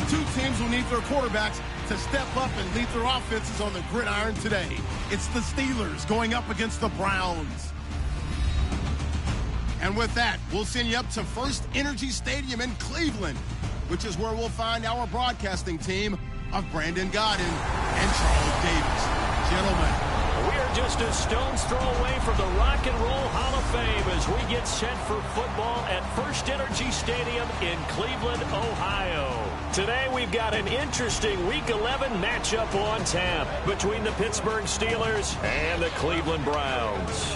Two teams will need their quarterbacks to step up and lead their offenses on the gridiron today. It's the Steelers going up against the Browns. And with that, we'll send you up to First Energy Stadium in Cleveland, which is where we'll find our broadcasting team of Brandon Godden and Charles Davis. Gentlemen, we are just a stone's throw away from the Rock and Roll Hall of Fame as we get set for football at First Energy Stadium in Cleveland, Ohio. Today we've got an interesting Week 11 matchup on tap between the Pittsburgh Steelers and the Cleveland Browns.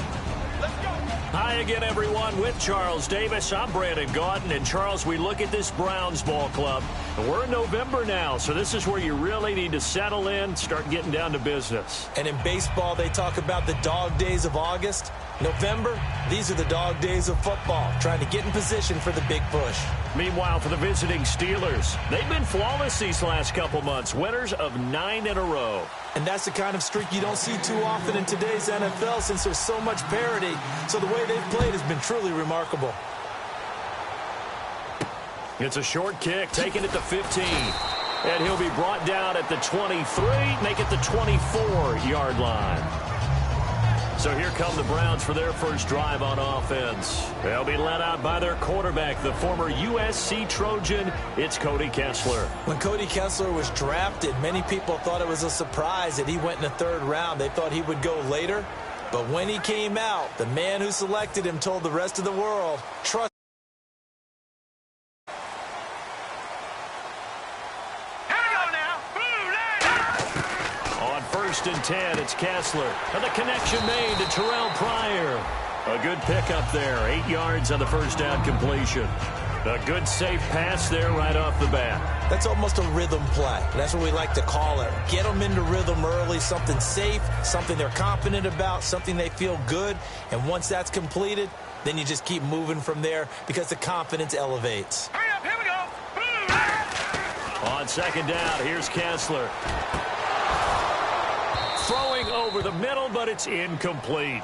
Hi again, everyone, with Charles Davis. I'm Brandon Gaudin. And, Charles, we look at this Browns ball club. And we're in November now, so this is where you really need to settle in, start getting down to business. And in baseball, they talk about the dog days of August. November, these are the dog days of football, trying to get in position for the big push. Meanwhile, for the visiting Steelers, they've been flawless these last couple months, winners of 9 in a row. And that's the kind of streak you don't see too often in today's NFL since there's so much parity. So the way they've played has been truly remarkable. It's a short kick, taking it to 15. And he'll be brought down at the 23, make it the 24-yard line. So here come the Browns for their first drive on offense. They'll be led out by their quarterback, the former USC Trojan. It's Cody Kessler. When Cody Kessler was drafted, many people thought it was a surprise that he went in the 3rd round. They thought he would go later. But when he came out, the man who selected him told the rest of the world, trust. First and 10, it's Kessler. And the connection made to Terrell Pryor. A good pickup there, 8 yards on the first down completion. A good safe pass there right off the bat. That's almost a rhythm play. That's what we like to call it. Get them into rhythm early, something safe, something they're confident about, something they feel good. And once that's completed, then you just keep moving from there because the confidence elevates. Hurry up, here we go. On second down, here's Kessler. Throwing over the middle, but it's incomplete.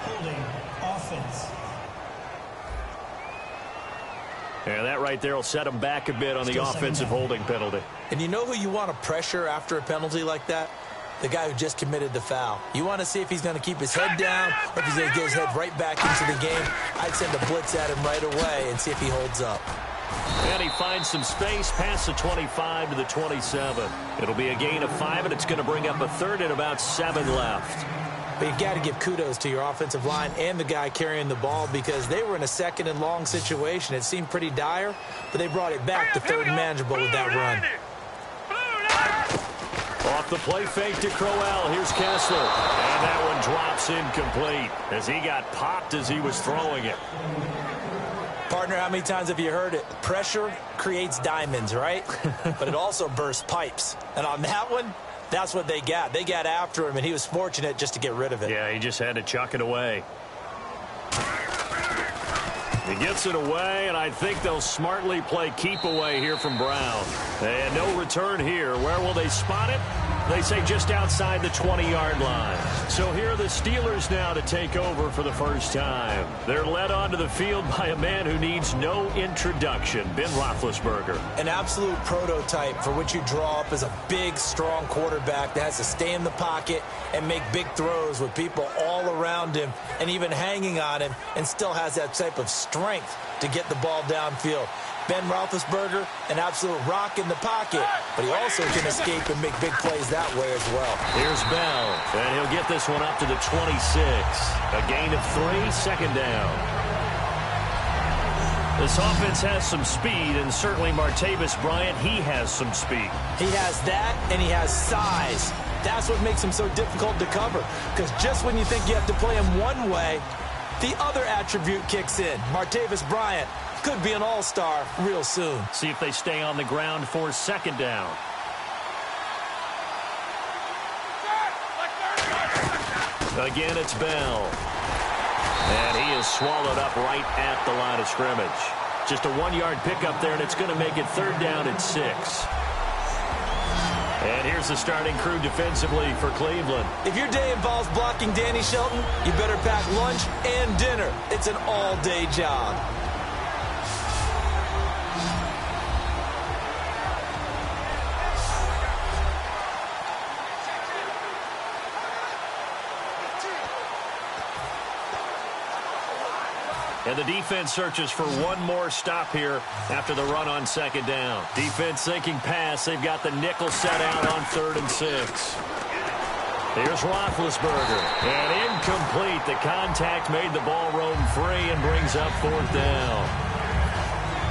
Holding offense. And that right there will set him back a bit on the offensive holding penalty. And you know who you want to pressure after a penalty like that? The guy who just committed the foul. You want to see if he's going to keep his head down or if he's going to get his head right back into the game. I'd send a blitz at him right away and see if he holds up. And he finds some space past the 25 to the 27. It'll be a gain of 5, and it's going to bring up a 3rd and about 7 left. But you've got to give kudos to your offensive line and the guy carrying the ball because they were in a 2nd and long situation. It seemed pretty dire, but they brought it back to 3rd and manageable with that run. Off the play fake to Crowell. Here's Kessler. And that one drops incomplete as he got popped as he was throwing it. Partner, how many times have you heard it? Pressure creates diamonds, right? But it also bursts pipes. And on that one, that's what they got. They got after him, and he was fortunate just to get rid of it. Yeah, he just had to chuck it away. He gets it away, and I think they'll smartly play keep away here from Brown. And no return here. Where will they spot it? They say just outside the 20-yard line. So here are the Steelers now to take over for the first time. They're led onto the field by a man who needs no introduction, Ben Roethlisberger. An absolute prototype for what you draw up as a big, strong quarterback that has to stay in the pocket and make big throws with people all around him and even hanging on him and still has that type of strength to get the ball downfield. Ben Roethlisberger, an absolute rock in the pocket, but he also can escape and make big plays that way as well. Here's Bell, and he'll get this one up to the 26. A gain of 3, 2nd down. This offense has some speed, and certainly Martavis Bryant, he has some speed. He has that, and he has size. That's what makes him so difficult to cover, because just when you think you have to play him one way, the other attribute kicks in. Martavis Bryant could be an all-star real soon. See if they stay on the ground for 2nd down. Again, it's Bell. And he is swallowed up right at the line of scrimmage. Just a 1-yard pickup there, and it's going to make it 3rd down and 6. And here's the starting crew defensively for Cleveland. If your day involves blocking Danny Shelton, you better pack lunch and dinner. It's an all-day job. And the defense searches for one more stop here after the run on second down. Defense thinking pass. They've got the nickel set out on 3rd and 6. Here's Roethlisberger. And incomplete. The contact made the ball roam free and brings up 4th down.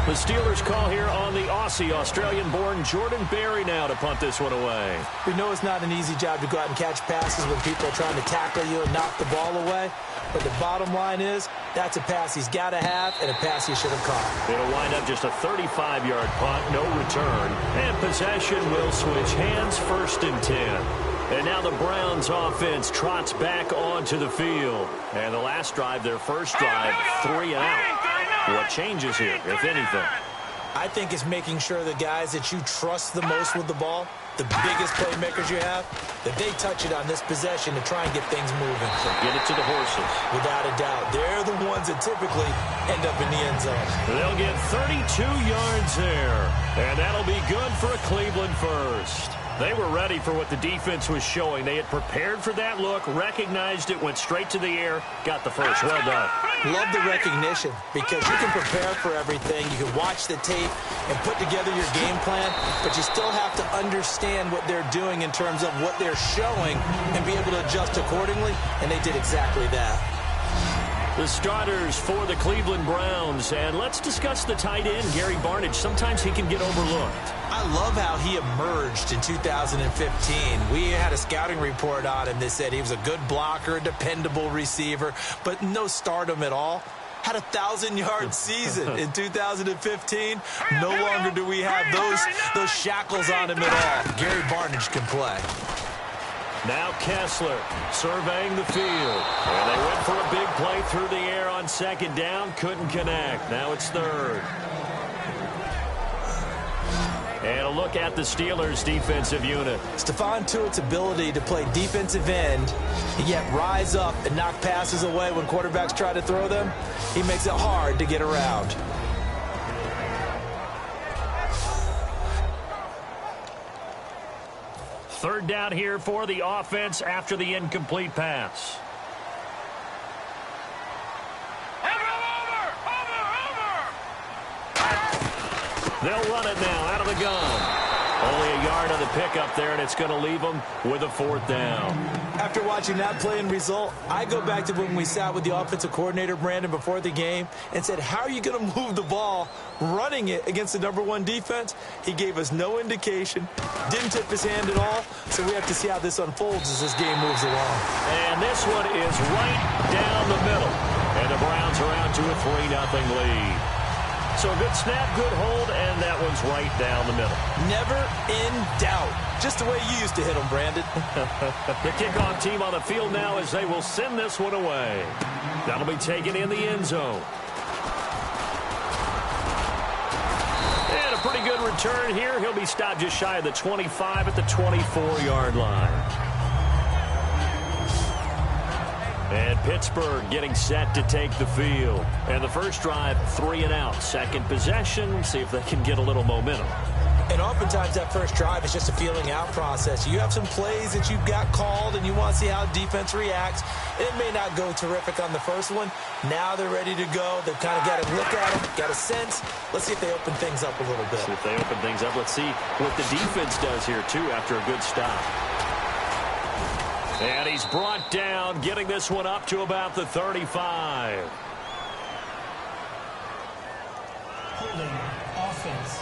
The Steelers call here on the Aussie, Australian-born Jordan Berry now to punt this one away. We know it's not an easy job to go out and catch passes when people are trying to tackle you and knock the ball away. But the bottom line is, that's a pass he's got to have and a pass he should have caught. It'll wind up just a 35-yard punt, no return. And possession will switch hands, 1st and 10. And now the Browns offense trots back onto the field. And the last drive, their first drive, 3 and out. What changes here, if anything? I think it's making sure the guys that you trust the most with the ball, the biggest playmakers you have, that they touch it on this possession to try and get things moving. So get it to the horses. Without a doubt. They're the ones that typically end up in the end zone. They'll get 32 yards there. And that'll be good for a Cleveland first. They were ready for what the defense was showing. They had prepared for that look, recognized it, went straight to the air, got the first. Well done. Love the recognition because you can prepare for everything. You can watch the tape and put together your game plan, but you still have to understand what they're doing in terms of what they're showing and be able to adjust accordingly, and they did exactly that. The starters for the Cleveland Browns, and let's discuss the tight end, Gary Barnidge. Sometimes he can get overlooked. I love how he emerged in 2015. We had a scouting report on him that said he was a good blocker, a dependable receiver, but no stardom at all. Had a 1,000-yard season in 2015. No longer do we have those shackles on him at all. Gary Barnidge can play. Now Kessler surveying the field. And they went for a big play through the air on second down. Couldn't connect. Now it's 3rd. And a look at the Steelers' defensive unit. Stephon Tuitt's ability to play defensive end, yet rise up and knock passes away when quarterbacks try to throw them, he makes it hard to get around. Third down here for the offense after the incomplete pass. They'll run it now out of the gun. Only a yard on the pickup there, and it's going to leave them with a 4th down. After watching that play and result, I go back to when we sat with the offensive coordinator, Brandon, before the game and said, how are you going to move the ball running it against the #1 defense? He gave us no indication, didn't tip his hand at all, so we have to see how this unfolds as this game moves along. And this one is right down the middle, and the Browns are out to a 3-0 lead. So a good snap, good hold, and that one's right down the middle. Never in doubt. Just the way you used to hit them, Brandon. The kickoff team on the field now as they will send this one away. That'll be taken in the end zone. And a pretty good return here. He'll be stopped just shy of the 25 at the 24-yard line. And Pittsburgh getting set to take the field. And the first drive, 3 and out. Second possession, see if they can get a little momentum. And oftentimes that first drive is just a feeling out process. You have some plays that you've got called and you want to see how defense reacts. It may not go terrific on the first one. Now they're ready to go. They've kind of got to look at them, got a sense. Let's see if they open things up a little bit. See if they open things up. Let's see what the defense does here, too, after a good stop. And he's brought down, getting this one up to about the 35. Holding offense.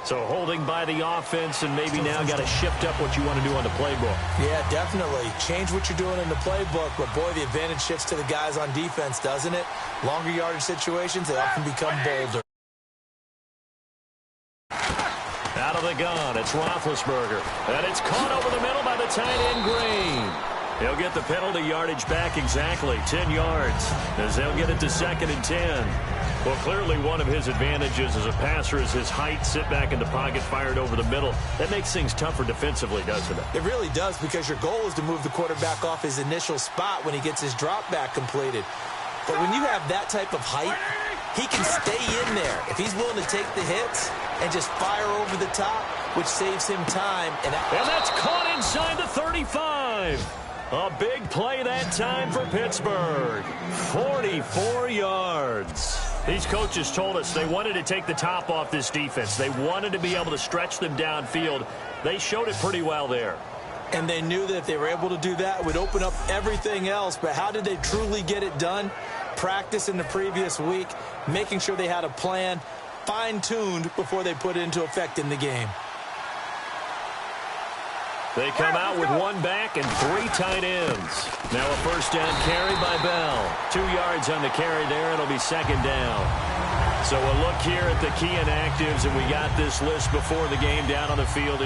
So holding by the offense, and maybe now got to shift up what you want to do on the playbook. Yeah, definitely. Change what you're doing in the playbook, but boy, the advantage shifts to the guys on defense, doesn't it? Longer yardage situations, they often become bolder. Out of the gun, it's Roethlisberger. And it's caught over the middle by the tight end, Green. He'll get the penalty yardage back exactly, 10 yards, as they'll get it to 2nd and 10. Well, clearly one of his advantages as a passer is his height, sit back in the pocket, fired over the middle. That makes things tougher defensively, doesn't it? It really does, because your goal is to move the quarterback off his initial spot when he gets his drop back completed. But when you have that type of height, he can stay in there. If he's willing to take the hits and just fire over the top, which saves him time. And that's caught inside the 35. A big play that time for Pittsburgh. 44 yards. These coaches told us they wanted to take the top off this defense. They wanted to be able to stretch them downfield. They showed it pretty well there. And they knew that if they were able to do that, it would open up everything else. But how did they truly get it done? Practice in the previous week, making sure they had a plan, fine-tuned before they put it into effect in the game. They come out with one back and 3 tight ends. Now a first down carry by Bell. 2 yards on the carry there. It'll be second down. So a look here at the key inactives, and we got this list before the game down on the field.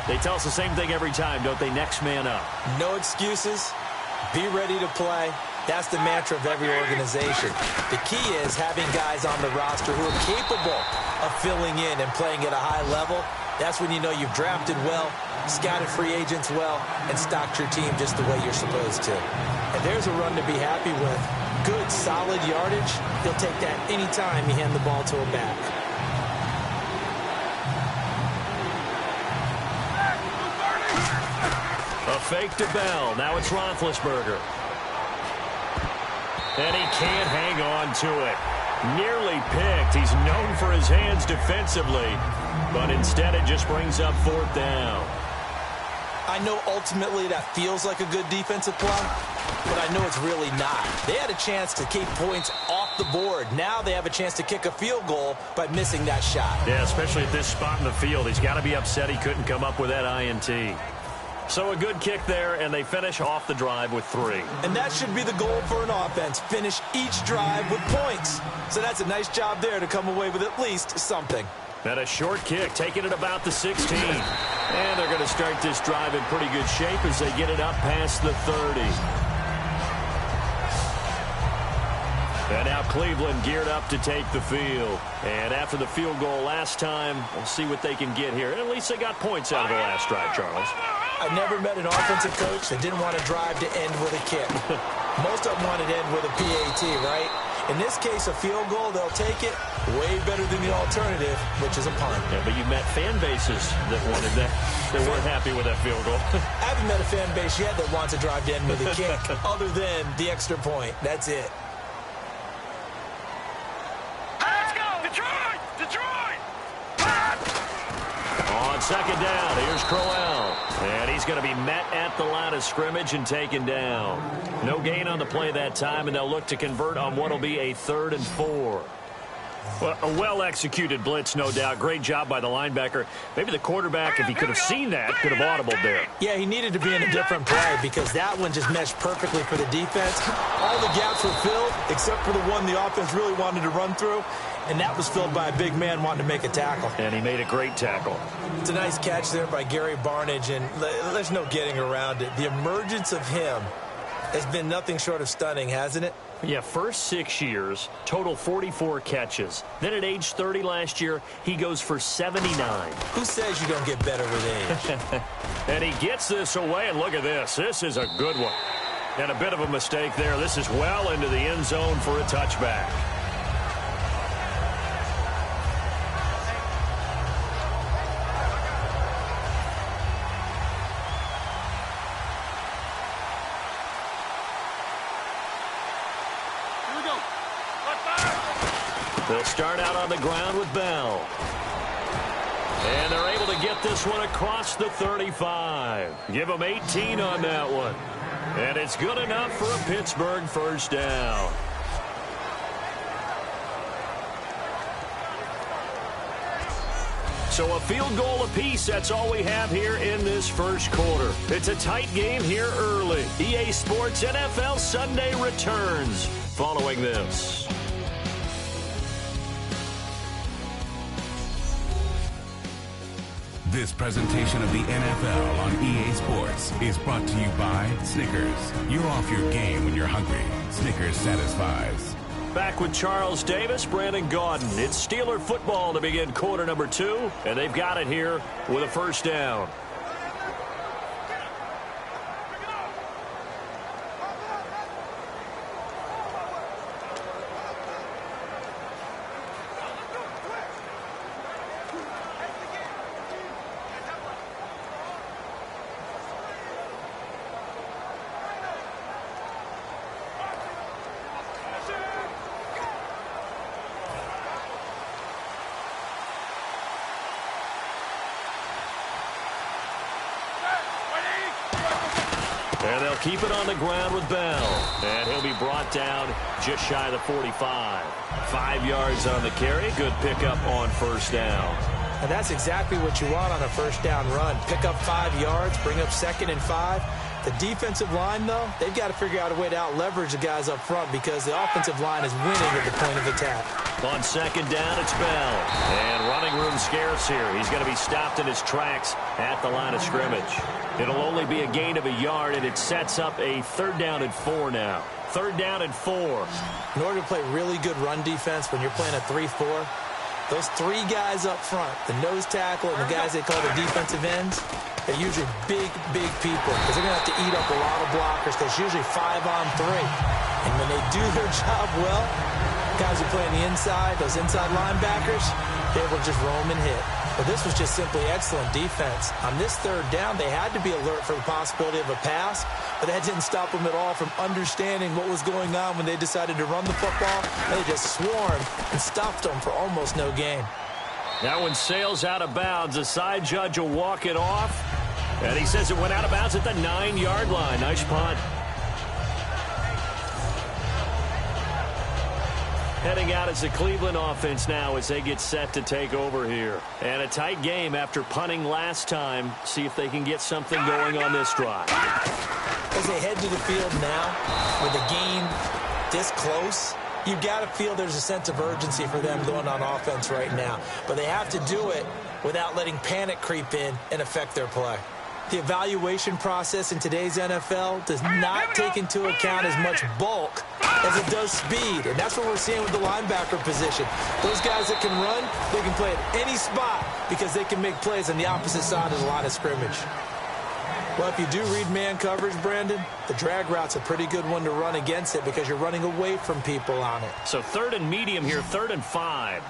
They tell us the same thing every time, don't they? Next man up. No excuses. Be ready to play. That's the mantra of every organization. The key is having guys on the roster who are capable of filling in and playing at a high level. That's when you know you've drafted well, scouted free agents well, and stocked your team just the way you're supposed to. And there's a run to be happy with. Good, solid yardage. He'll take that anytime you hand the ball to a back. A fake to Bell. Now it's Roethlisberger. And he can't hang on to it. Nearly picked. He's known for his hands defensively, but instead it just brings up 4th down. I know ultimately that feels like a good defensive play, but I know it's really not. They had a chance to keep points off the board. Now they have a chance to kick a field goal by missing that shot. Yeah, especially at this spot in the field. He's got to be upset he couldn't come up with that INT. So a good kick there, and they finish off the drive with 3. And that should be the goal for an offense. Finish each drive with points. So that's a nice job there to come away with at least something. And a short kick, taking it about the 16. And they're going to start this drive in pretty good shape as they get it up past the 30. And now Cleveland geared up to take the field. And after the field goal last time, we'll see what they can get here. At least they got points out of the last drive, Charles. I never met an offensive coach that didn't want to drive to end with a kick. Most of them wanted to end with a PAT, right? In this case, a field goal, they'll take it way better than the alternative, which is a punt. Yeah, but you met fan bases that wanted that. They weren't happy with that field goal. I haven't met a fan base yet that wants to drive to end with a kick other than the extra point. That's it. Let's go! Detroit! Detroit! On second down, here's Crowell. And he's going to be met at the line of scrimmage and taken down. No gain on the play that time, and they'll look to convert on what will be a 3rd and 4. Well, a well-executed blitz, no doubt. Great job by the linebacker. Maybe the quarterback, if he could have seen that, could have audibled there. Yeah, he needed to be in a different play because that one just meshed perfectly for the defense. All the gaps were filled except for the one the offense really wanted to run through, and that was filled by a big man wanting to make a tackle. And he made a great tackle. It's a nice catch there by Gary Barnidge, and there's no getting around it. The emergence of him has been nothing short of stunning, hasn't it? Yeah, first 6 years, total 44 catches. Then at age 30 last year, he goes for 79. Who says you don't get better with age? And he gets this away, and look at this. This is a good one. And a bit of a mistake there. This is well into the end zone for a touchback. They'll start out on the ground with Bell. And they're able to get this one across the 35. Give them 18 on that one. And it's good enough for a Pittsburgh first down. So a field goal apiece, that's all we have here in this first quarter. It's a tight game here early. EA Sports NFL Sunday returns following this. This presentation of the NFL on EA Sports is brought to you by Snickers. You're off your game when you're hungry. Snickers satisfies. Back with Charles Davis, Brandon Gaudin. It's Steeler football to begin quarter number 2, and they've got it here with a first down. They'll keep it on the ground with Bell. And he'll be brought down just shy of the 45. 5 yards on the carry. Good pickup on first down. And that's exactly what you want on a first down run. Pick up 5 yards, bring up 2nd and 5. The defensive line, though, they've got to figure out a way to out-leverage the guys up front because the offensive line is winning at the point of attack. On second down, it's Bell. And running room scarce here. He's going to be stopped in his tracks at the line of scrimmage. It'll only be a gain of a yard, and it sets up a 3rd down and 4 now. 3rd down and 4. In order to play really good run defense when you're playing a 3-4, those 3 guys up front, the nose tackle and the guys they call the defensive ends, they're usually big people because they're going to have to eat up a lot of blockers because it's usually 5-on-3. And when they do their job well, guys who play on the inside, those inside linebackers, they're able to just roam and hit. But this was just simply excellent defense. On this 3rd down, they had to be alert for the possibility of a pass, but that didn't stop them at all from understanding what was going on when they decided to run the football. They just swarmed and stopped them for almost no gain. That one sails out of bounds. The side judge will walk it off, and he says it went out of bounds at the 9-yard line. Nice punt. Heading out as the Cleveland offense now as they get set to take over here. And a tight game after punting last time. See if they can get something going on this drive. As they head to the field now, with the game this close, you've got to feel there's a sense of urgency for them going on offense right now. But they have to do it without letting panic creep in and affect their play. The evaluation process in today's NFL does not take into account as much bulk as it does speed. And that's what we're seeing with the linebacker position. Those guys that can run, they can play at any spot because they can make plays on the opposite side of the line of scrimmage. Well, if you do read man coverage, Brandon, the drag route's a pretty good one to run against it because you're running away from people on it. So 3rd and medium here, 3rd and 5.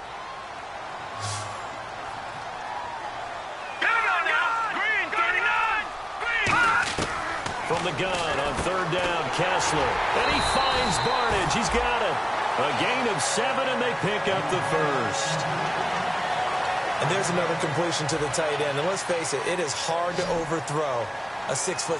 From the gun on 3rd down, Kessler. And he finds Barnage. He's got it. A gain of 7, and they pick up the 1st. And there's another completion to the tight end. And let's face it, it is hard to overthrow a 6'6"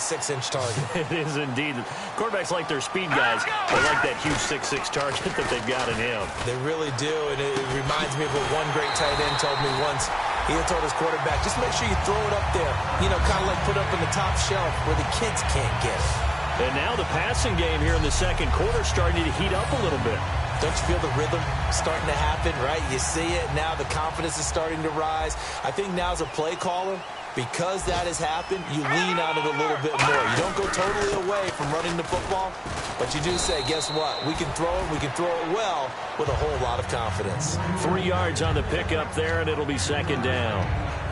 target. It is indeed. Quarterbacks like their speed guys. They like that huge 6'6" target that they've got in him. They really do. And it reminds me of what one great tight end told me once. He had told his quarterback, just make sure you throw it up there. You know, kind of like put up in the top shelf where the kids can't get it. And now the passing game here in the 2nd quarter starting to heat up a little bit. Don't you feel the rhythm starting to happen, right? You see it. Now the confidence is starting to rise. I think now as a play caller, because that has happened, you lean on it a little bit more. You don't go totally away from running the football, but you do say, guess what? We can throw it. We can throw it well with a whole lot of confidence. 3 yards on the pickup there, and it'll be 2nd down.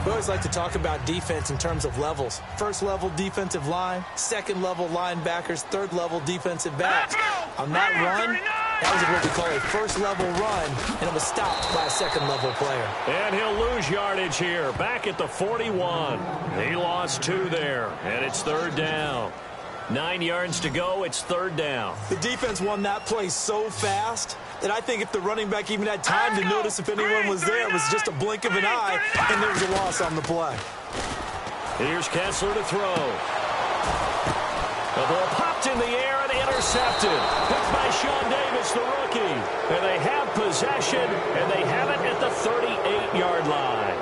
We always like to talk about defense in terms of levels. 1st level defensive line, 2nd level linebackers, 3rd level defensive backs. On that run, that was what we call a 1st level run, and it was stopped by a 2nd level player. And he'll lose yardage here, back at the 41. He lost 2 there, and it's 3rd down. 9 yards to go, it's 3rd down. The defense won that play so fast that I think if the running back even had time to notice if anyone was there, it was just a blink of an eye, and there was a loss on the play. Here's Kessler to throw. The ball popped in the air and intercepted. Picked by Sean Davis, the rookie. And they have possession, and they have it at the 38-yard line.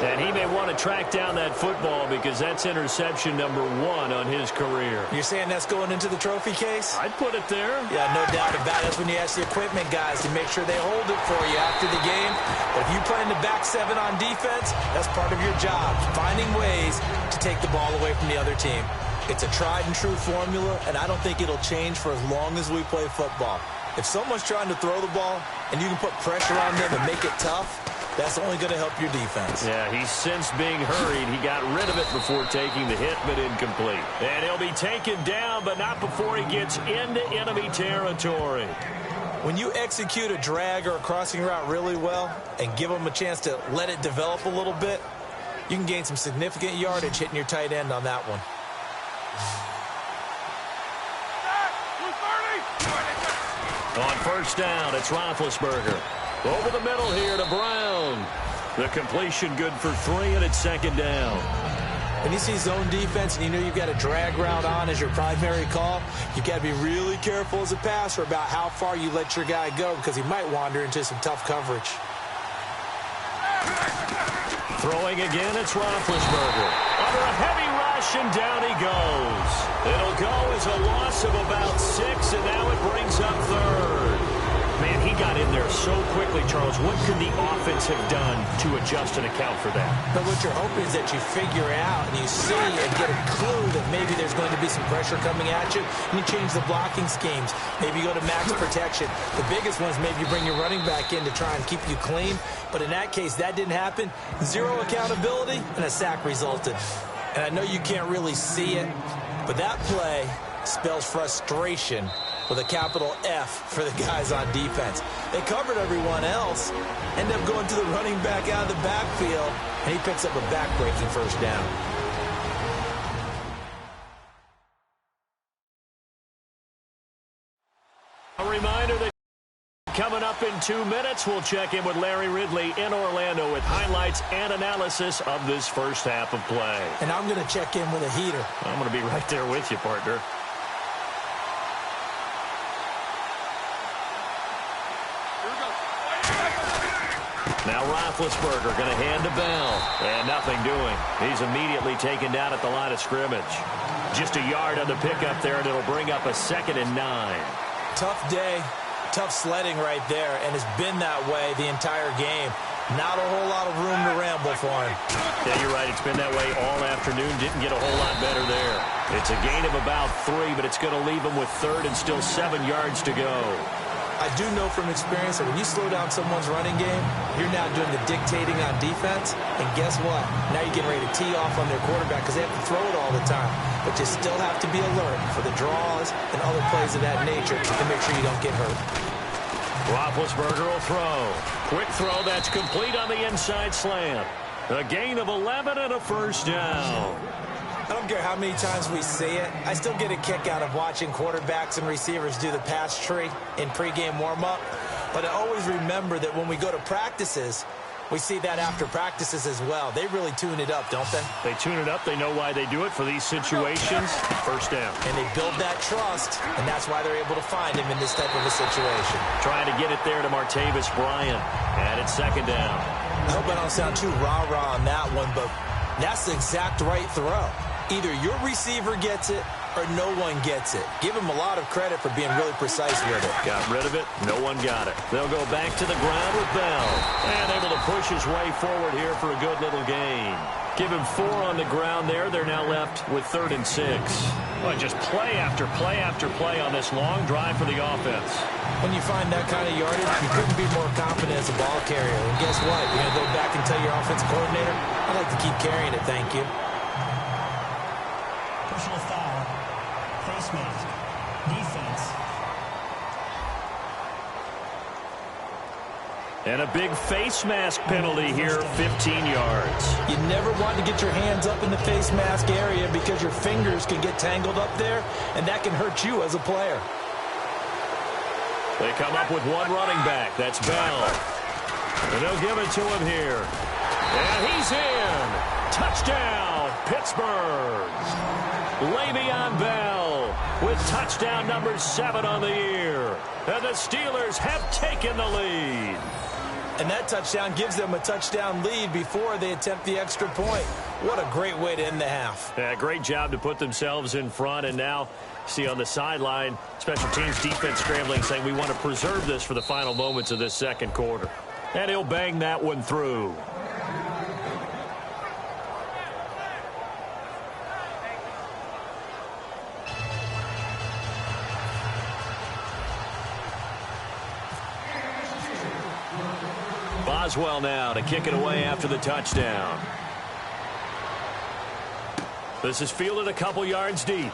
And he may want to track down that football because that's interception number 1 on his career. You're saying that's going into the trophy case? I'd put it there. Yeah, no doubt about it. That's when you ask the equipment guys to make sure they hold it for you after the game. But if you play in the back 7 on defense, that's part of your job, finding ways to take the ball away from the other team. It's a tried-and-true formula, and I don't think it'll change for as long as we play football. If someone's trying to throw the ball and you can put pressure on them and make it tough, that's only going to help your defense. Yeah, he's since being hurried. He got rid of it before taking the hit, but incomplete. And he'll be taken down, but not before he gets into enemy territory. When you execute a drag or a crossing route really well and give them a chance to let it develop a little bit, you can gain some significant yardage hitting your tight end on that one. On 1st down, it's Roethlisberger. Over the middle here to Brown. The completion good for 3, and it's 2nd down. When you see zone defense and you know you've got a drag route on as your primary call, you've got to be really careful as a passer about how far you let your guy go because he might wander into some tough coverage. Throwing again, it's Roethlisberger. Under a heavy rush, and down he goes. It'll go as a loss of about 6, and now it brings up third. Man, he got in there so quickly, Charles. What could the offense have done to adjust and account for that? But what you're hoping is that you figure out and you see and get a clue that maybe there's going to be some pressure coming at you, and you change the blocking schemes. Maybe you go to max protection. The biggest one is maybe you bring your running back in to try and keep you clean. But in that case, that didn't happen. Zero accountability, and a sack resulted. And I know you can't really see it, but that play spells frustration with a capital F for the guys on defense. They covered everyone else, end up going to the running back out of the backfield, and he picks up a back-breaking first down. A reminder that coming up in 2 minutes, we'll check in with Larry Ridley in Orlando with highlights and analysis of this first half of play. And I'm going to check in with a heater. I'm going to be right there with you, partner. Now Roethlisberger going to hand to Bell. And nothing doing. He's immediately taken down at the line of scrimmage. Just a yard on the pickup there, and it'll bring up a 2nd and 9. Tough day, tough sledding right there, and it's been that way the entire game. Not a whole lot of room to ramble for him. Yeah, you're right. It's been that way all afternoon. Didn't get a whole lot better there. It's a gain of about 3, but it's going to leave him with 3rd and still 7 yards to go. I do know from experience that when you slow down someone's running game, you're now doing the dictating on defense. And guess what? Now you're getting ready to tee off on their quarterback because they have to throw it all the time. But you still have to be alert for the draws and other plays of that nature to make sure you don't get hurt. Roethlisberger will throw. Quick throw that's complete on the inside slant. A gain of 11 and a first down. I don't care how many times we see it. I still get a kick out of watching quarterbacks and receivers do the pass tree in pregame warm-up. But I always remember that when we go to practices, we see that after practices as well. They really tune it up, don't they? They tune it up. They know why they do it for these situations. First down. And they build that trust, and that's why they're able to find him in this type of a situation. Trying to get it there to Martavis Bryant. And it's 2nd down. I hope I don't sound too rah-rah on that one, but that's the exact right throw. Either your receiver gets it or no one gets it. Give him a lot of credit for being really precise with it. Got rid of it. No one got it. They'll go back to the ground with Bell. And able to push his way forward here for a good little gain. Give him 4 on the ground there. They're now left with 3rd and 6. Well, just play after play after play on this long drive for the offense. When you find that kind of yardage, you couldn't be more confident as a ball carrier. And guess what? You're going to go back and tell your offensive coordinator, I'd like to keep carrying it, thank you. Personal foul. Face mask. Defense. And a big face mask penalty here, 15 yards. You never want to get your hands up in the face mask area because your fingers can get tangled up there, and that can hurt you as a player. They come up with one running back. That's Bell. And they'll give it to him here. And he's in. Touchdown, Pittsburgh. Le'Veon Bell with touchdown number 7 on the year. And the Steelers have taken the lead. And that touchdown gives them a touchdown lead before they attempt the extra point. What a great way to end the half. Yeah, great job to put themselves in front. And now, see on the sideline, special teams defense scrambling, saying we want to preserve this for the final moments of this second quarter. And he'll bang that one through. Boswell now to kick it away after the touchdown. This is fielded a couple yards deep.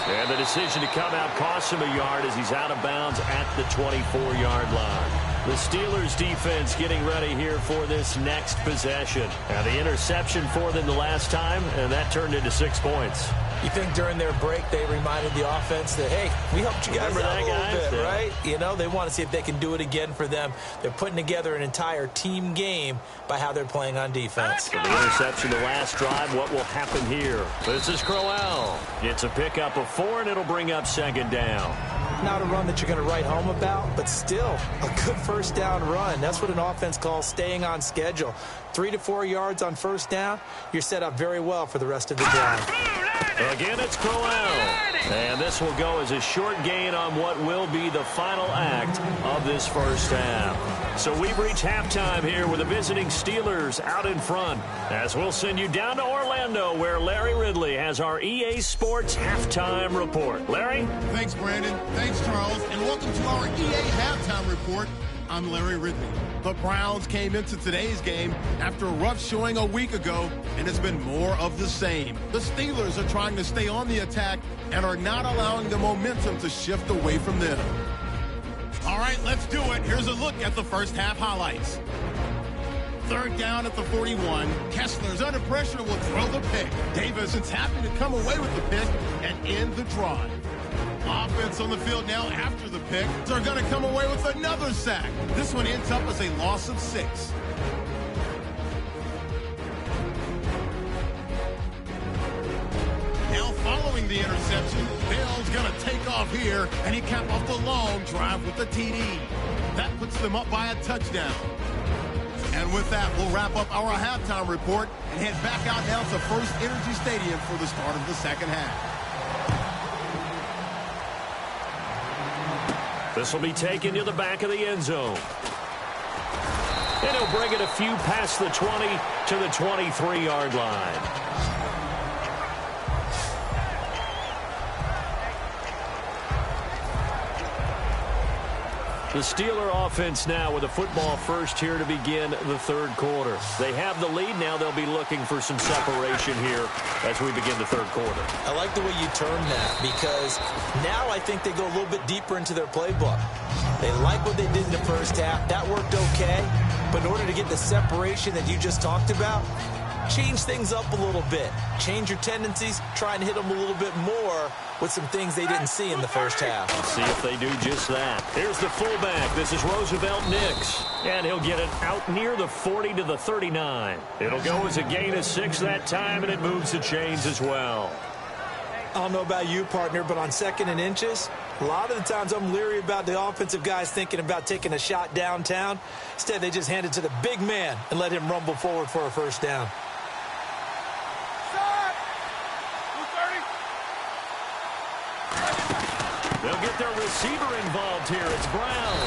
And the decision to come out costs him a yard as he's out of bounds at the 24-yard line. The Steelers defense getting ready here for this next possession. Now the interception for them the last time, and that turned into 6 points. You think during their break they reminded the offense that, hey, we helped you guys out a little bit, right? You know, they want to see if they can do it again for them. They're putting together an entire team game by how they're playing on defense. For the interception the last drive, what will happen here? This is Crowell. It's a pickup of 4, and it'll bring up second down. Not a run that you're going to write home about, but still a good first down run. That's what an offense calls staying on schedule. 3 to 4 yards on first down, you're set up very well for the rest of the drive. Again, it's Crowell. And this will go as a short gain on what will be the final act of this first half. So we've reached halftime here with the visiting Steelers out in front. As we'll send you down to Orlando, where Larry Ridley has our EA Sports Halftime Report. Larry? Thanks, Brandon. Thanks, Charles. And welcome to our EA Halftime Report. I'm Larry Ridley. The Browns came into today's game after a rough showing a week ago, and it's been more of the same. The Steelers are trying to stay on the attack and are not allowing the momentum to shift away from them. All right, let's do it. Here's a look at the first half highlights. Third down at the 41. Kessler's under pressure, will throw the pick. Davis is happy to come away with the pick and end the drive. Offense on the field now after the pick. They're going to come away with another sack. This one ends up as a loss of 6. Now following the interception, Bell's going to take off here, and he capped off the long drive with the TD. That puts them up by a touchdown. And with that, we'll wrap up our halftime report and head back out now to First Energy Stadium for the start of the second half. This will be taken to the back of the end zone. And he'll bring it a few past the 20 to the 23-yard line. The Steeler offense now with a football first here to begin the third quarter. They have the lead. Now they'll be looking for some separation here as we begin the third quarter. I like the way you term that, because now I think they go a little bit deeper into their playbook. They like what they did in the first half. That worked okay. But in order to get the separation that you just talked about, change things up a little bit. Change your tendencies. Try and hit them a little bit more with some things they didn't see in the first half. See if they do just that. Here's the fullback. This is Roosevelt Nix. And he'll get it out near the 40 to the 39. It'll go as a gain of 6 that time, and it moves the chains as well. I don't know about you, partner, but on second and inches, a lot of the times I'm leery about the offensive guys thinking about taking a shot downtown. Instead, they just hand it to the big man and let him rumble forward for a first down. They'll get their receiver involved here. It's Brown.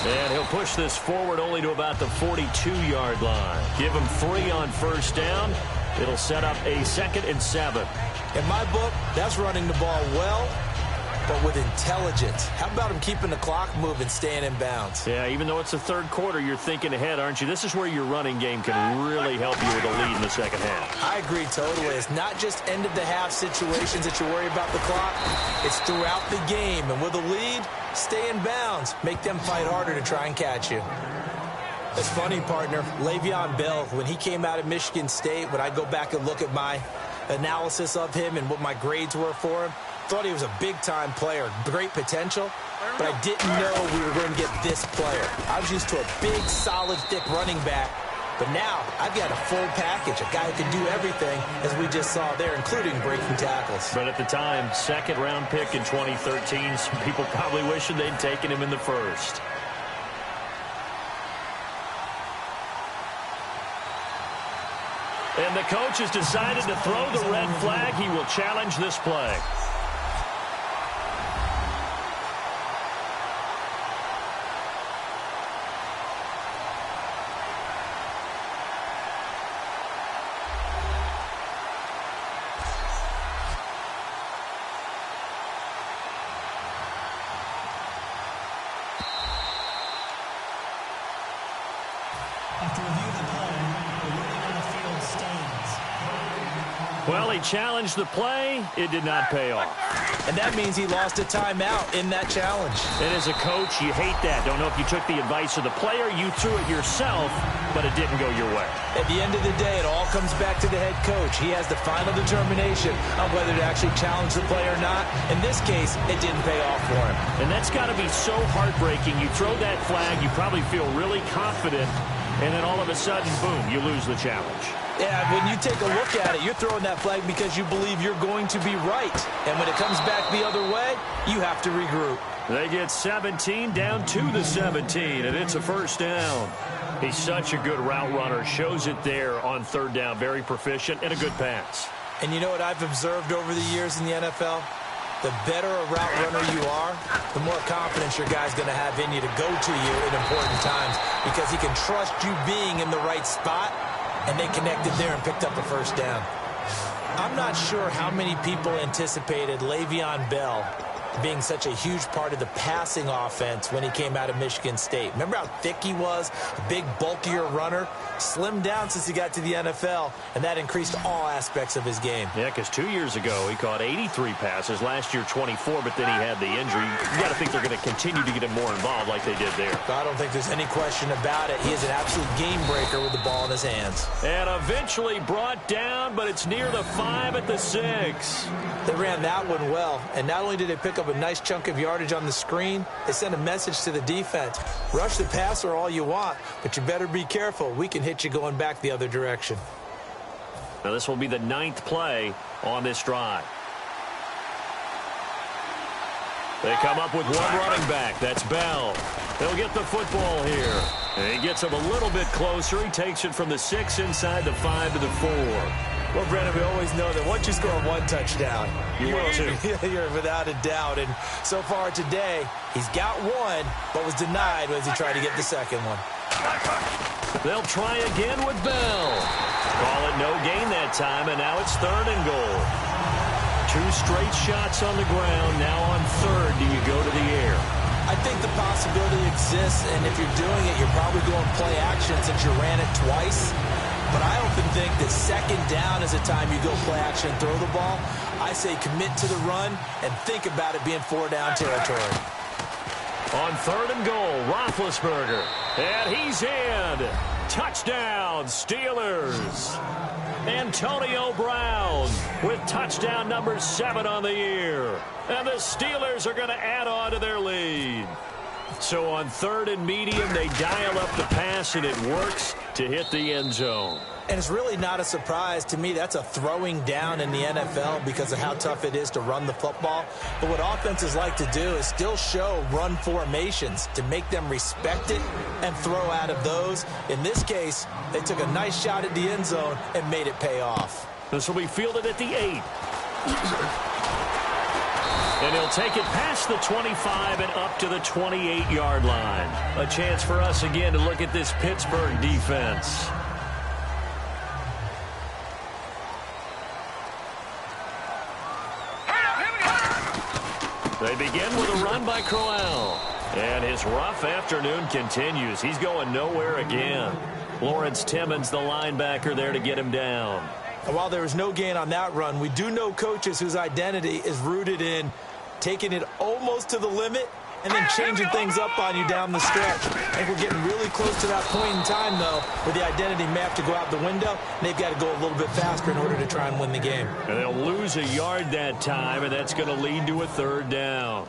And he'll push this forward only to about the 42-yard line. Give him 3 on first down. It'll set up a 2nd and 7. In my book, that's running the ball well, but with intelligence. How about him keeping the clock moving, staying in bounds? Yeah, even though it's the third quarter, you're thinking ahead, aren't you? This is where your running game can really help you with a lead in the second half. I agree totally. It's not just end-of-the-half situations that you worry about the clock. It's throughout the game. And with a lead, stay in bounds. Make them fight harder to try and catch you. It's funny, partner. Le'Veon Bell, when he came out of Michigan State, when I go back and look at my analysis of him and what my grades were for him, thought he was a big-time player, great potential, but I didn't know we were going to get this player. I was used to a big, solid, thick running back, but now I've got a full package, a guy who can do everything, as we just saw there, including breaking tackles. But at the time, 2nd-round pick in 2013, some people probably wishing they'd taken him in the first. And the coach has decided to throw the red flag. He will challenge this play. After review of the play, the ruling on the field stands. Well, he challenged the play. It did not pay off. and that means he lost a timeout in that challenge. And as a coach, you hate that. Don't know if you took the advice of the player, you threw it yourself, but it didn't go your way. At the end of the day, it all comes back to the head coach. He has the final determination on whether to actually challenge the play or not. In this case, it didn't pay off for him. And that's got to be so heartbreaking. You throw that flag, you probably feel really confident, and then all of a sudden, boom, you lose the challenge. Yeah, when you take a look at it, you're throwing that flag because you believe you're going to be right. And when it comes back the other way, you have to regroup. They get 17 down to the 17, and it's a first down. He's such a good route runner. Shows it there on third down. Very proficient and a good pass. And you know what I've observed over the years in the NFL? The better a route runner you are, the more confidence your guy's going to have in you to go to you in important times because he can trust you being in the right spot, and they connected there and picked up a first down. I'm not sure how many people anticipated Le'Veon Bell being such a huge part of the passing offense when he came out of Michigan State. Remember how thick he was? A big, bulkier runner. Slimmed down since he got to the NFL, and that increased all aspects of his game. Yeah, because 2 years ago, he caught 83 passes. Last year, 24, but then he had the injury. You got to think they're going to continue to get him more involved like they did there. I don't think there's any question about it. He is an absolute game breaker with the ball in his hands. And eventually brought down, but it's near the 5 at the 6. They ran that one well, and not only did they pick up a nice chunk of yardage on the screen, they sent a message to the defense. Rush the passer all you want, but you better be careful. We can hit you going back the other direction. Now this will be the 9th play on this drive. They come up with one running back. That's Bell. They'll get the football here. And he gets him a little bit closer. He takes it from the 6 inside the 5 to the 4. Well, Brennan, we always know that once you score one touchdown, You will too. You're without a doubt. And so far today, he's got one, but was denied as he tried to get the second one. They'll try again with Bell. Call it no gain that time, and now it's 3rd and goal. 2 straight shots on the ground. Now on 3rd, do you go to the air? I think the possibility exists, and if you're doing it, you're probably going play action since you ran it twice. But I often think that 2nd down is a time you go play action and throw the ball. I say commit to the run and think about it being 4-down territory. On 3rd and goal, Roethlisberger. And he's in. Touchdown, Steelers. Antonio Brown with touchdown number 7 on the year. And the Steelers are going to add on to their lead. So on 3rd and medium, they dial up the pass, and it works to hit the end zone. And it's really not a surprise to me. That's a throwing down in the NFL because of how tough it is to run the football. But what offenses like to do is still show run formations to make them respect it and throw out of those. In this case, they took a nice shot at the end zone and made it pay off. This will be fielded at the 8. And he'll take it past the 25 and up to the 28-yard line. A chance for us again to look at this Pittsburgh defense. They begin with a run by Crowell. And his rough afternoon continues. He's going nowhere again. Lawrence Timmons, the linebacker, there to get him down. And while there was no gain on that run, we do know coaches whose identity is rooted in taking it almost to the limit and then changing things up on you down the stretch. I think we're getting really close to that point in time, though, where the identity may have to go out the window, and they've got to go a little bit faster in order to try and win the game. And they'll lose a yard that time, and that's going to lead to a 3rd down.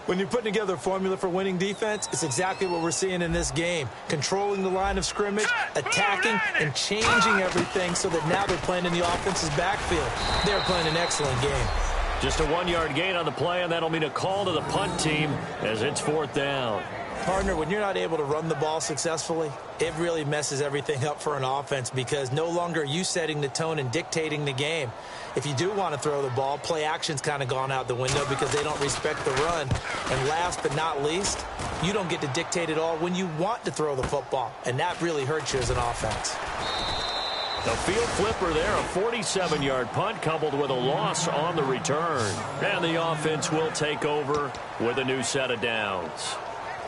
When you're putting together a formula for winning defense, it's exactly what we're seeing in this game. Controlling the line of scrimmage, attacking, and changing everything so that now they're playing in the offense's backfield. They're playing an excellent game. Just a 1-yard gain on the play, and that'll mean a call to the punt team as it's 4th down. Partner, when you're not able to run the ball successfully, it really messes everything up for an offense because no longer are you setting the tone and dictating the game. If you do want to throw the ball, play action's kind of gone out the window because they don't respect the run. And last but not least, you don't get to dictate it all when you want to throw the football, and that really hurts you as an offense. The field flipper there, a 47-yard punt coupled with a loss on the return. And the offense will take over with a new set of downs.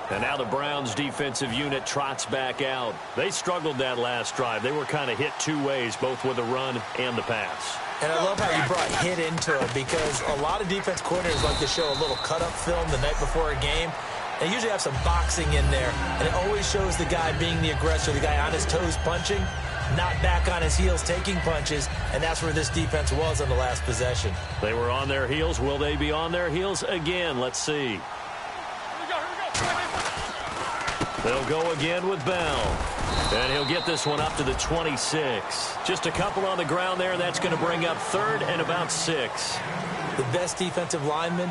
And now the Browns defensive unit trots back out. They struggled that last drive. They were kind of hit 2 ways, both with the run and the pass. And I love how you brought hit into it, because a lot of defense coordinators like to show a little cut-up film the night before a game. They usually have some boxing in there, and it always shows the guy being the aggressor, the guy on his toes punching, not back on his heels taking punches, and that's where this defense was on the last possession. They were on their heels. Will they be on their heels again? Let's see. They'll go again with Bell. And he'll get this one up to the 26. Just a couple on the ground there. That's going to bring up 3rd and about 6. The best defensive linemen,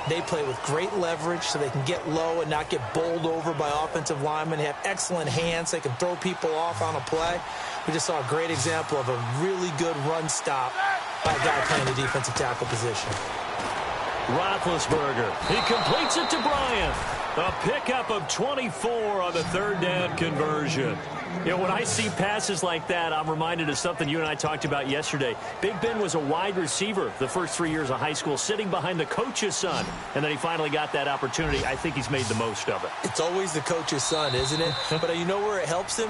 they play with great leverage so they can get low and not get bowled over by offensive linemen. They have excellent hands. They can throw people off on a play. We just saw a great example of a really good run stop by a guy playing the defensive tackle position. Roethlisberger. He completes it to Bryant. A pickup of 24 on the 3rd down conversion. You know, when I see passes like that, I'm reminded of something you and I talked about yesterday. Big Ben was a wide receiver the first 3 years of high school, sitting behind the coach's son, and then he finally got that opportunity. I think he's made the most of it. It's always the coach's son, isn't it? But you know where it helps him?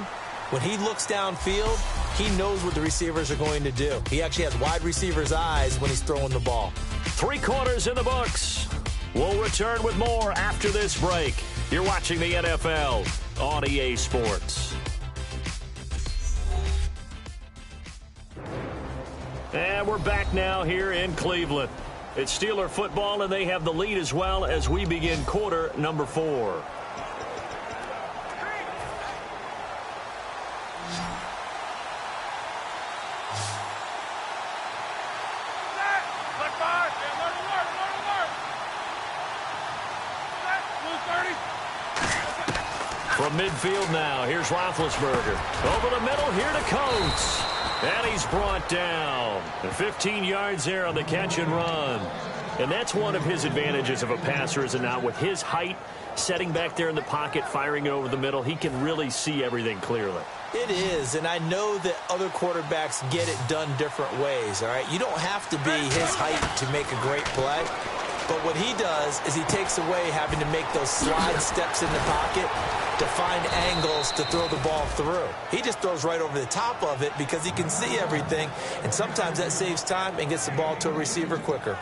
When he looks downfield, he knows what the receivers are going to do. He actually has wide receivers' eyes when he's throwing the ball. 3 quarters in the books. We'll return with more after this break. You're watching the NFL on EA Sports. And we're back now here in Cleveland. It's Steeler football, and they have the lead as well as we begin quarter number 4. From midfield now, here's Roethlisberger. Over the middle, here to Coates. And he's brought down. 15 yards there on the catch and run. And that's one of his advantages of a passer, is it not? With his height, setting back there in the pocket, firing it over the middle, he can really see everything clearly. It is, and I know that other quarterbacks get it done different ways, all right? You don't have to be his height to make a great play. But what he does is he takes away having to make those slide steps in the pocket to find angles to throw the ball through. He just throws right over the top of it because he can see everything, and sometimes that saves time and gets the ball to a receiver quicker.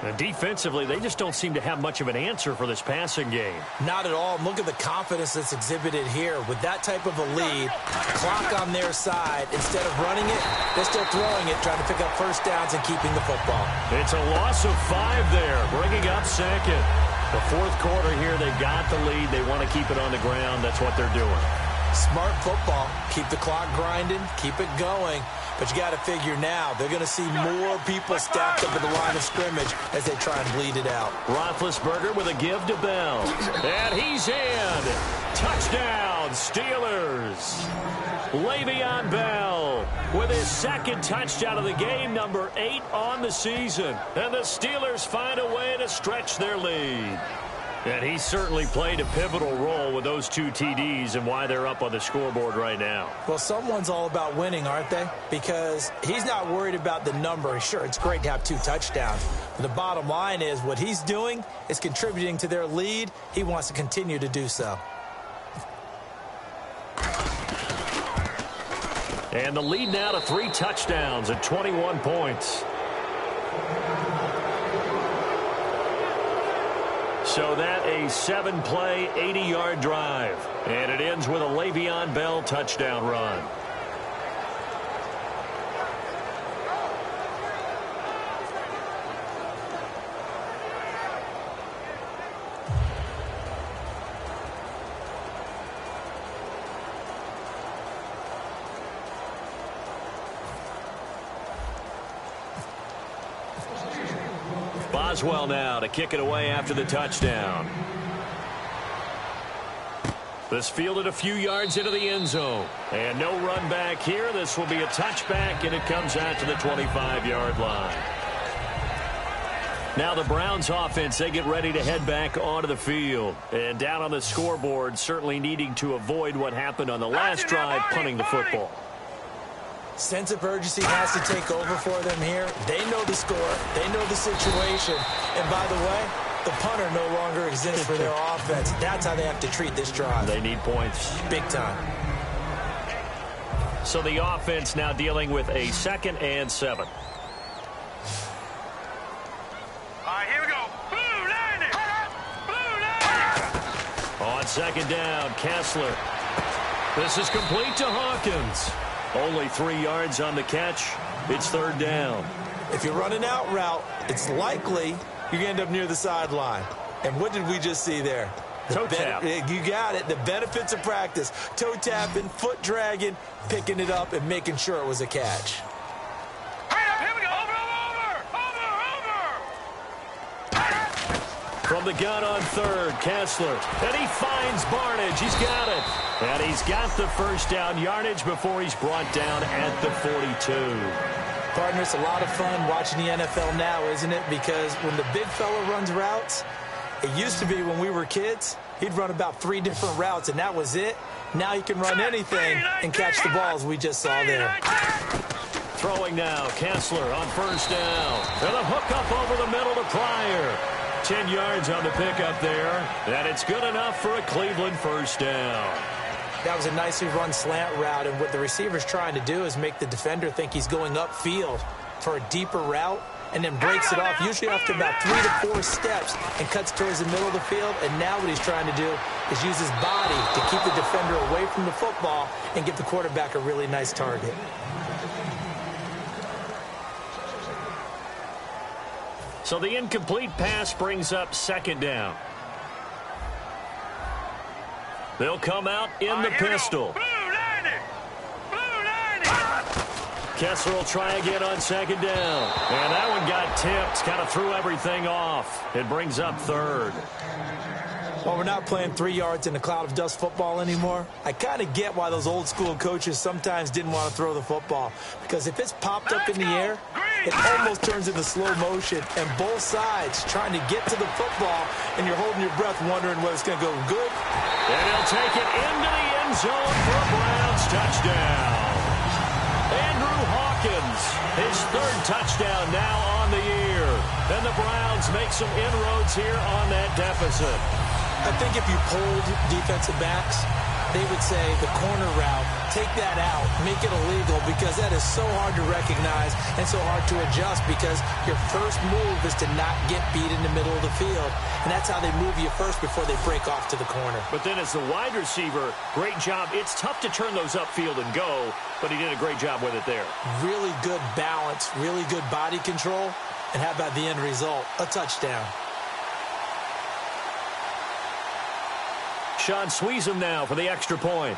And defensively, they just don't seem to have much of an answer for this passing game. Not at all. Look at the confidence that's exhibited here. With that type of a lead, clock on their side, instead of running it, they're still throwing it, trying to pick up first downs and keeping the football. It's a loss of 5 there, bringing up 2nd. The 4th quarter here, they've got the lead. They want to keep it on the ground. That's what they're doing. Smart football. Keep the clock grinding. Keep it going. But you got to figure now, they're going to see more people stacked up at the line of scrimmage as they try and bleed it out. Roethlisberger with a give to Bell. And he's in. Touchdown, Steelers. Le'Veon Bell with his 2nd touchdown of the game, number 8 on the season. And the Steelers find a way to stretch their lead. And he certainly played a pivotal role with those 2 TDs and why they're up on the scoreboard right now. Well, someone's all about winning, aren't they? Because he's not worried about the number. Sure, it's great to have 2 touchdowns. But the bottom line is what he's doing is contributing to their lead. He wants to continue to do so. And the lead now to 3 touchdowns at 21 points. So that a 7-play, 80-yard drive. And it ends with a Le'Veon Bell touchdown run. Boswell now to kick it away after the touchdown. This fielded a few yards into the end zone. And no run back here. This will be a touchback, and it comes out to the 25-yard line. Now the Browns offense, they get ready to head back onto the field. And down on the scoreboard, certainly needing to avoid what happened on the last drive, punting the football. Sense of urgency has to take over for them here. They know the score. They know the situation. And by the way, the punter no longer exists for their offense. That's how they have to treat this drive. They need points. Big time. So the offense now dealing with a 2nd and 7. second down, Kessler. This is complete to Hawkins. Only 3 yards on the catch. It's third down. If you're running out route, it's likely you're going to end up near the sideline. And what did we just see there? Toe tap. You got it. The benefits of practice. Toe tapping, foot dragging, picking it up, and making sure it was a catch. Here we go. Over. From the gun on third, Kessler. And he finds Barnage. He's got it. And he's got the first down yardage before he's brought down at the 42. Partner, it's a lot of fun watching the NFL now, isn't it? Because when the big fella runs routes, it used to be when we were kids, he'd run about 3 different routes, and that was it. Now he can run anything and catch the balls we just saw there. Throwing now, Kessler on first down. And a hook up over the middle to Pryor. 10 yards on the pickup there, and it's good enough for a Cleveland first down. That was a nicely run slant route, and what the receiver's trying to do is make the defender think he's going upfield for a deeper route, and then breaks it off, usually after about 3 to 4 steps, and cuts towards the middle of the field. And now what he's trying to do is use his body to keep the defender away from the football and give the quarterback a really nice target. So the incomplete pass brings up second down. They'll come out in the pistol. Kessler will try again on second down. And that one got tipped. Kind of threw everything off. It brings up third. Well, we're not playing 3 yards in a cloud of dust football anymore. I kind of get why those old school coaches sometimes didn't want to throw the football. Because if it's popped up in the air, it almost turns into slow motion. And both sides trying to get to the football, and you're holding your breath wondering whether it's going to go good. And he'll take it into the end zone for a Browns touchdown. Andrew Hawkins, his third touchdown now on the year. And the Browns make some inroads here on that deficit. I think if you polled defensive backs, they would say the corner route, take that out, make it illegal, because that is so hard to recognize and so hard to adjust, because your first move is to not get beat in the middle of the field. And that's how they move you first before they break off to the corner. But then as the wide receiver, great job. It's tough to turn those upfield and go, but he did a great job with it there. Really good balance, really good body control. And how about the end result? A touchdown. Sean Sweezum now for the extra point.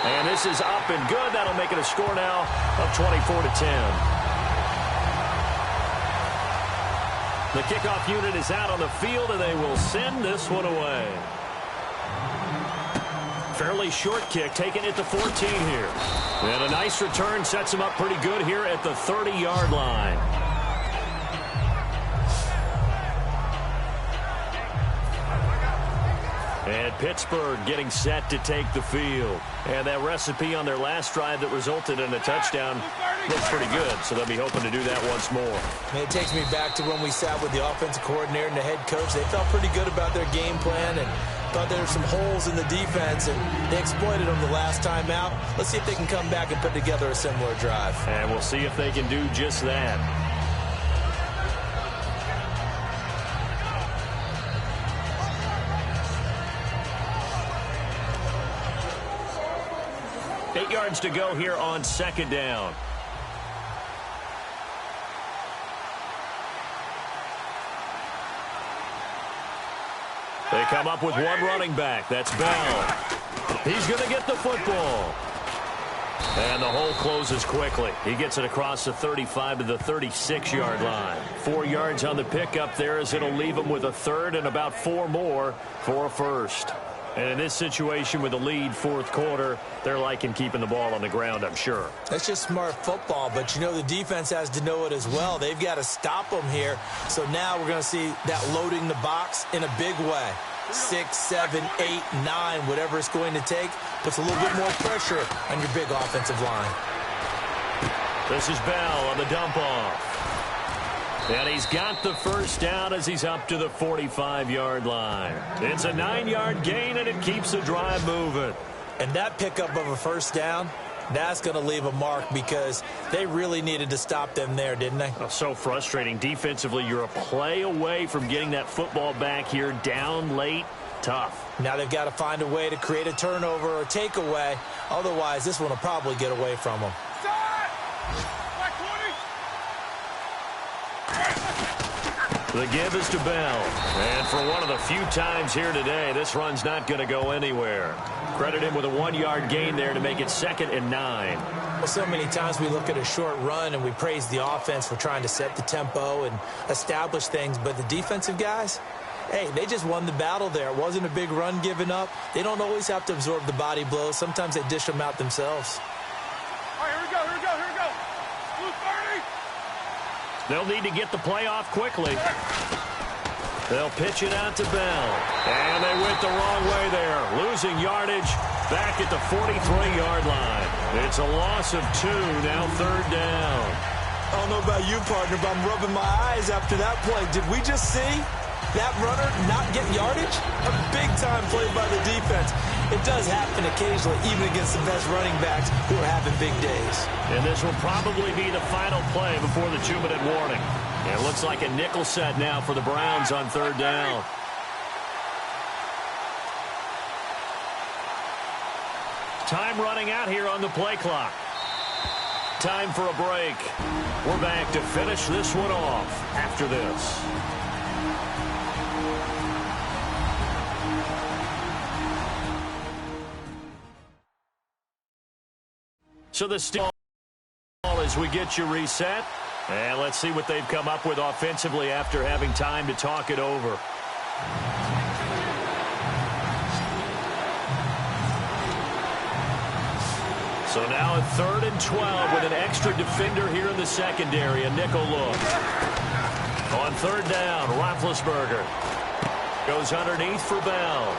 And this is up and good. That'll make it a score now of 24-10. The kickoff unit is out on the field, and they will send this one away. Fairly short kick, taking it to 14 here. And a nice return sets him up pretty good here at the 30-yard line. And Pittsburgh getting set to take the field. And that recipe on their last drive that resulted in a touchdown looks pretty good, so they'll be hoping to do that once more. And it takes me back to when we sat with the offensive coordinator and the head coach. They felt pretty good about their game plan and thought there were some holes in the defense, and they exploited them the last time out. Let's see if they can come back and put together a similar drive. And we'll see if they can do just that. Eight yards to go here on second down. They come up with one running back. That's Bell. He's going to get the football. And the hole closes quickly. He gets it across the 35 to the 36-yard line. 4 yards on the pickup there, as it'll leave him with a third and about 4 more for a first. And in this situation with the lead fourth quarter, they're liking keeping the ball on the ground, I'm sure. That's just smart football, but you know the defense has to know it as well. They've got to stop them here. So now we're going to see that loading the box in a big way. 6, 7, 8, 9, whatever it's going to take, puts a little bit more pressure on your big offensive line. This is Bell on the dump off. And he's got the first down as he's up to the 45-yard line. It's a 9-yard gain, and it keeps the drive moving. And that pickup of a first down That's going to leave a mark because they really needed to stop them there, didn't they? Oh, so frustrating. Defensively, you're a play away from getting that football back here down late. Tough. Now they've got to find a way to create a turnover or takeaway. Otherwise, this one will probably get away from them. The give is to Bell. And for one of the few times here today, this run's not going to go anywhere. Credit him with a 1-yard gain there to make it 2nd and 9. Well, so many times we look at a short run and we praise the offense for trying to set the tempo and establish things. But the defensive guys, hey, they just won the battle there. It wasn't a big run given up. They don't always have to absorb the body blows. Sometimes they dish them out themselves. All right, here we go. Blue 30. They'll need to get the play off quickly. They'll pitch it out to Bell. And they went the wrong way there. Losing yardage back at the 43-yard line. It's a loss of 2, now 3rd down. I don't know about you, partner, but I'm rubbing my eyes after that play. Did we just see that runner not get yardage? A big-time play by the defense. It does happen occasionally, even against the best running backs who are having big days. And this will probably be the final play before the 2-minute warning. It looks like a nickel set now for the Browns on 3rd down. Time running out here on the play clock. Time for a break. We're back to finish this one off after this. So the steal as we get you reset. And let's see what they've come up with offensively after having time to talk it over. So now a 3rd and 12 with an extra defender here in the secondary. A nickel look. On 3rd down, Roethlisberger goes underneath for Bell.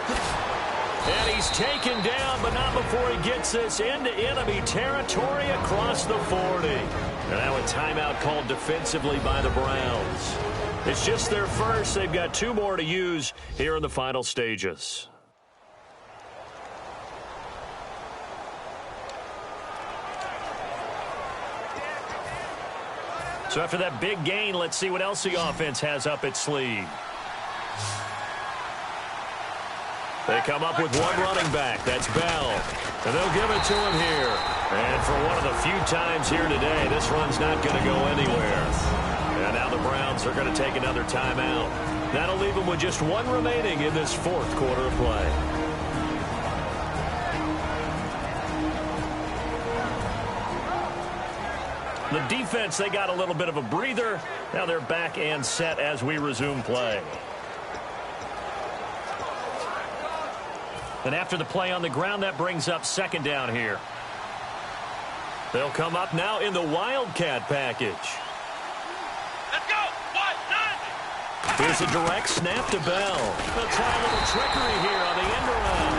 And he's taken down, but not before he gets this into enemy territory across the 40. And now a timeout called defensively by the Browns. It's just their first. They've got 2 more to use here in the final stages. So after that big gain, let's see what else the offense has up its sleeve. They come up with one running back. That's Bell. And they'll give it to him here. And for one of the few times here today, this run's not going to go anywhere. And now the Browns are going to take another timeout. That'll leave them with just 1 remaining in this 4th quarter of play. The defense, they got a little bit of a breather. Now they're back and set as we resume play. And after the play on the ground, that brings up 2nd down here. They'll come up now in the Wildcat package. Let's go. 1-9. Here's a direct snap to Bell. They'll try a little trickery here on the end around.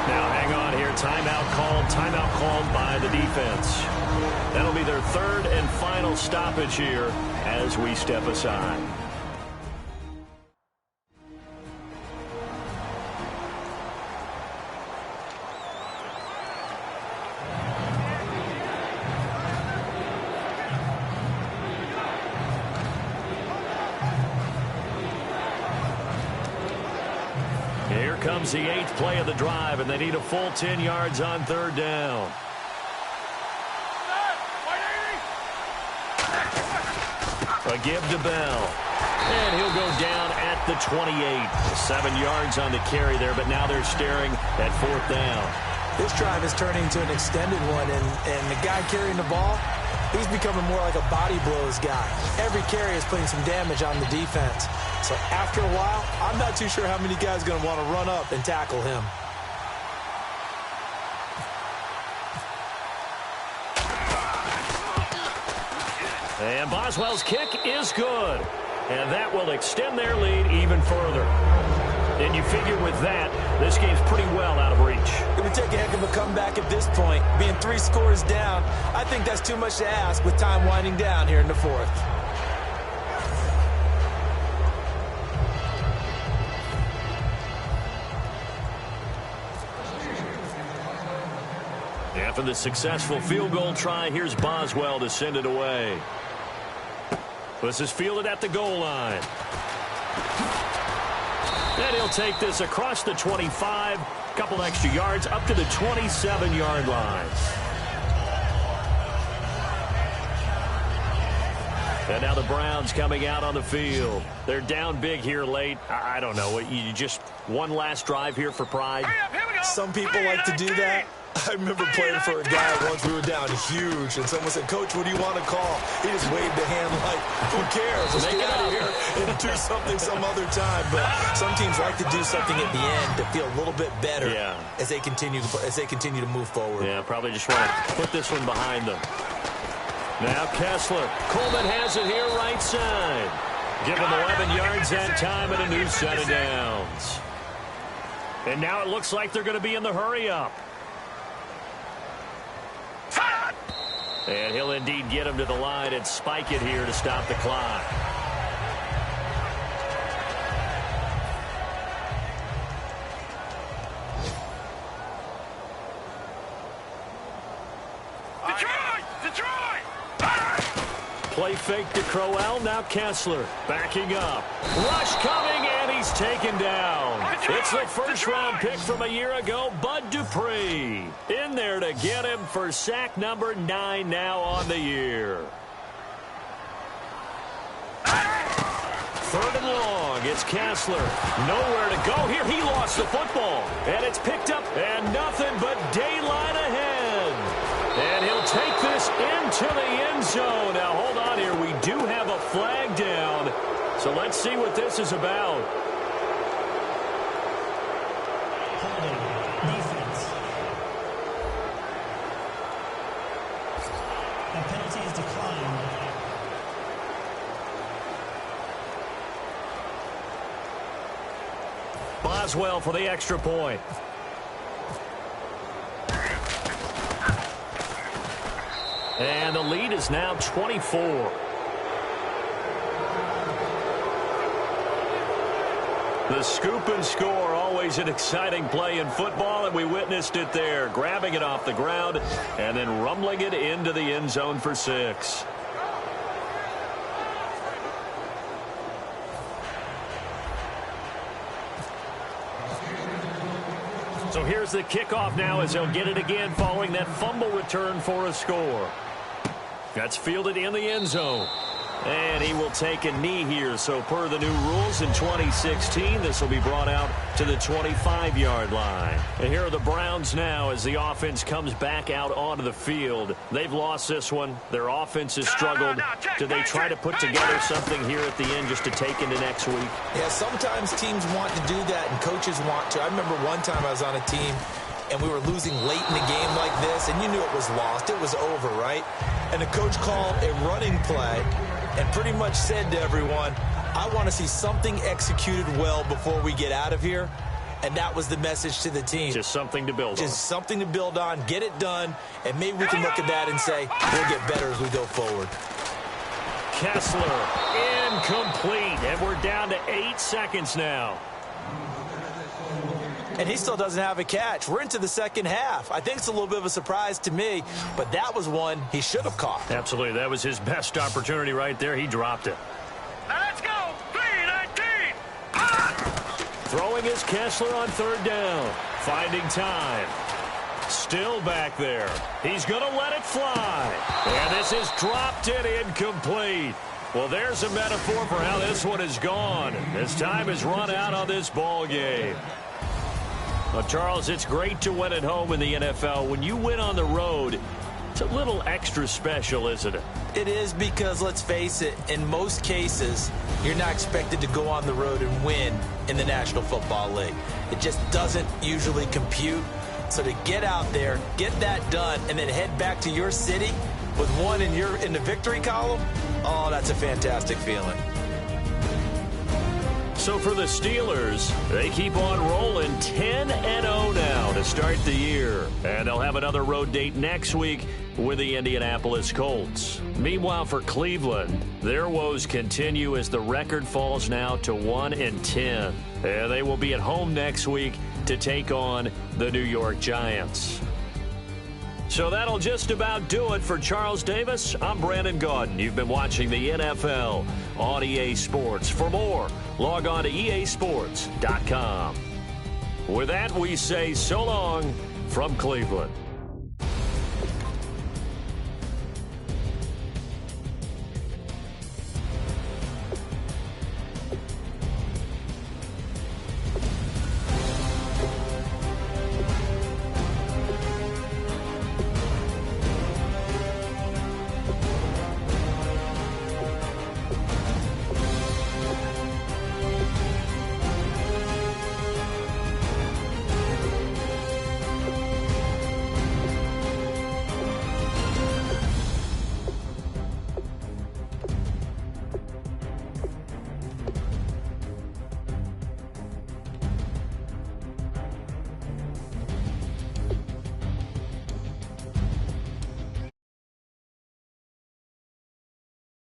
Now hang on here. Timeout called by the defense. That'll be their 3rd and final stoppage here as we step aside. Here comes the 8th play of the drive, and they need a full 10 yards on 3rd down. A give to Bell. And he'll go down at the 28. 7 yards on the carry there, but now they're staring at 4th down. This drive is turning into an extended one, and the guy carrying the ball, he's becoming more like a body blows guy. Every carry is putting some damage on the defense. So after a while, I'm not too sure how many guys are going to want to run up and tackle him. And Boswell's kick is good. And that will extend their lead even further. And you figure with that, this game's pretty well out of reach. It would take a heck of a comeback at this point. Being 3 scores down, I think that's too much to ask with time winding down here in the 4th. After the successful field goal try, here's Boswell to send it away. This is fielded at the goal line. And he'll take this across the 25, a couple extra yards up to the 27-yard line. And now the Browns coming out on the field. They're down big here late. I don't know. You just one last drive here for pride? Some people like to do that. I remember playing for a guy once. We were down huge, and someone said, "Coach, what do you want to call?" He just waved a hand like, "Who cares? Let's get out of here and do something some other time." But some teams like to do something at the end to feel a little bit better as they continue to move forward. Yeah, probably just want to put this one behind them. Now Kessler. Coleman has it here right side. Give him 11 yards that time and a new set of downs. And now it looks like they're going to be in the hurry-up. And he'll indeed get him to the line and spike it here to stop the clock. Play fake to Crowell. Now Kessler backing up. Rush coming, and he's taken down. It's the first-round pick from a year ago, Bud Dupree. In there to get him for sack number 9 now on the year. Third and long. It's Kessler. Nowhere to go here. He lost the football. And it's picked up, and nothing but daylight ahead. And he'll take this into the end zone. Now, hold on here. We do have a flag down. So let's see what this is about. Holding. Defense. The penalty is declined. Boswell for the extra point. And the lead is now 24. The scoop and score, always an exciting play in football, and we witnessed it there. Grabbing it off the ground and then rumbling it into the end zone for 6. So here's the kickoff now as they'll get it again following that fumble return for a score. That's fielded in the end zone. And he will take a knee here. So per the new rules in 2016, this will be brought out to the 25-yard line. And here are the Browns now as the offense comes back out onto the field. They've lost this one. Their offense has struggled. Do they try to put together something here at the end just to take into next week? Yeah, sometimes teams want to do that and coaches want to. I remember one time I was on a team and we were losing late in the game like this, and you knew it was lost. It was over, right? And the coach called a running play and pretty much said to everyone, I want to see something executed well before we get out of here. And that was the message to the team. Just something to build on. Just something to build on, get it done, and maybe we can look at that and say, we'll get better as we go forward. Kessler, incomplete, and we're down to 8 seconds now. And he still doesn't have a catch. We're into the second half. I think it's a little bit of a surprise to me, but that was one he should have caught. Absolutely. That was his best opportunity right there. He dropped it. Let's go. 3-19. Throwing is Kessler on third down. Finding time. Still back there. He's going to let it fly. And this is dropped and incomplete. Well, there's a metaphor for how this one is gone. As time has run out on this ball game. Well, Charles, it's great to win at home in the NFL. When you win on the road, it's a little extra special, isn't it? It is because, let's face it, in most cases, you're not expected to go on the road and win in the National Football League. It just doesn't usually compute. So to get out there, get that done, and then head back to your city with one in the victory column, oh, that's a fantastic feeling. So for the Steelers, they keep on rolling 10-0 now to start the year. And they'll have another road date next week with the Indianapolis Colts. Meanwhile, for Cleveland, their woes continue as the record falls now to 1-10. And they will be at home next week to take on the New York Giants. So that'll just about do it for Charles Davis. I'm Brandon Gaudin. You've been watching the NFL on EA Sports. For more, log on to easports.com. With that, we say so long from Cleveland.